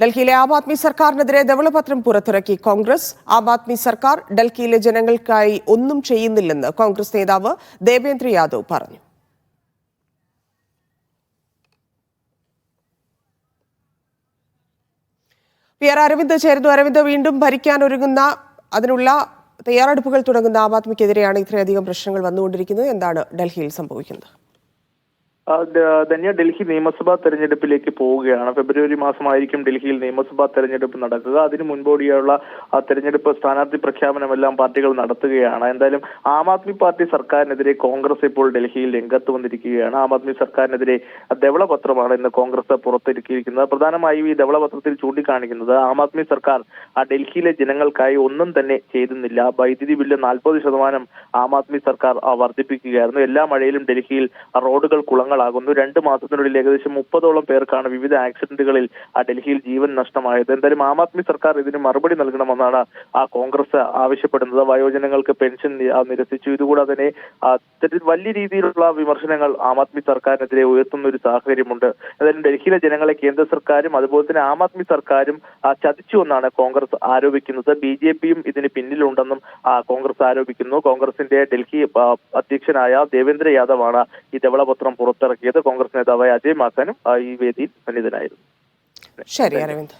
ഡൽഹിയിലെ ആം ആദ്മി സർക്കാരിനെതിരെ ധവളപത്രം പുറത്തിറക്കി കോൺഗ്രസ്. ആം ആദ്മി സർക്കാർ ഡൽഹിയിലെ ജനങ്ങൾക്കായി ഒന്നും ചെയ്യുന്നില്ലെന്ന് കോൺഗ്രസ് നേതാവ് ദേവേന്ദ്ര യാദവ് പറഞ്ഞു. പി ആർ അരവിന്ദ് ചേരുന്നു. അരവിന്ദ്, വീണ്ടും ഭരിക്കാൻ ഒരുങ്ങുന്ന അതിനുള്ള തയ്യാറെടുപ്പുകൾ തുടങ്ങുന്ന ആം ആദ്മിക്കെതിരെയാണ് ഇത്രയധികം പ്രശ്നങ്ങൾ വന്നുകൊണ്ടിരിക്കുന്നത്. എന്താണ് ഡൽഹിയിൽ സംഭവിക്കുന്നത്? ധന്യ, ഡൽഹി നിയമസഭാ തെരഞ്ഞെടുപ്പിലേക്ക് പോവുകയാണ്. ഫെബ്രുവരി മാസമായിരിക്കും ഡൽഹിയിൽ നിയമസഭാ തെരഞ്ഞെടുപ്പ് നടക്കുക. അതിനു മുൻപോടിയുള്ള തെരഞ്ഞെടുപ്പ് സ്ഥാനാർത്ഥി പ്രഖ്യാപനമെല്ലാം പാർട്ടികൾ നടത്തുകയാണ്. എന്തായാലും ആം ആദ്മി പാർട്ടി സർക്കാരിനെതിരെ കോൺഗ്രസ് ഇപ്പോൾ ഡൽഹിയിൽ രംഗത്ത് വന്നിരിക്കുകയാണ്. ആം ആദ്മി സർക്കാരിനെതിരെ ധവളപത്രമാണ് ഇന്ന് കോൺഗ്രസ് പുറത്തിറക്കിയിരിക്കുന്നത്. പ്രധാനമായും ഈ ധവളപത്രത്തിൽ ചൂണ്ടിക്കാണിക്കുന്നത് ആം ആദ്മി സർക്കാർ ഡൽഹിയിലെ ജനങ്ങൾക്കായി ഒന്നും തന്നെ ചെയ്തുന്നില്ല. വൈദ്യുതി ബില്ല് 40% ആം ആദ്മി സർക്കാർ വർദ്ധിപ്പിക്കുകയായിരുന്നു. എല്ലാ മഴയിലും ഡൽഹിയിൽ റോഡുകൾ കുളങ്ങൾ 2 മാസത്തിനുള്ളിൽ ഏകദേശം 30ഓളം പേർക്കാണ് വിവിധ ആക്സിഡന്റുകളിൽ ഡൽഹിയിൽ ജീവൻ നഷ്ടമായത്. എന്തായാലും ആം ആദ്മി സർക്കാർ ഇതിന് മറുപടി നൽകണമെന്നാണ് കോൺഗ്രസ് ആവശ്യപ്പെടുന്നത്. വയോജനങ്ങൾക്ക് പെൻഷൻ നിരസിച്ചു. ഇതുകൂടാതെ തന്നെ വലിയ രീതിയിലുള്ള വിമർശനങ്ങൾ ആം ആദ്മി സർക്കാരിനെതിരെ ഉയർത്തുന്ന ഒരു സാഹചര്യമുണ്ട്. എന്തായാലും ഡൽഹിയിലെ ജനങ്ങളെ കേന്ദ്ര സർക്കാരും അതുപോലെ തന്നെ ആം ആദ്മി സർക്കാരും ചതിച്ചുവെന്നാണ് കോൺഗ്രസ് ആരോപിക്കുന്നത്. BJPയും ഇതിന് പിന്നിലുണ്ടെന്നും കോൺഗ്രസ് ആരോപിക്കുന്നു. കോൺഗ്രസിന്റെ ഡൽഹി അധ്യക്ഷനായ ദേവേന്ദ്ര യാദവാണ് ഈ ധവളപത്രം പുറത്തിറക്കിയത്. കോൺഗ്രസ് നേതാവായ അജയ് മാക്കനും ഈ വേദിയിൽ സന്നിധനായിരുന്നു. ശരി അരവിന്ദ്.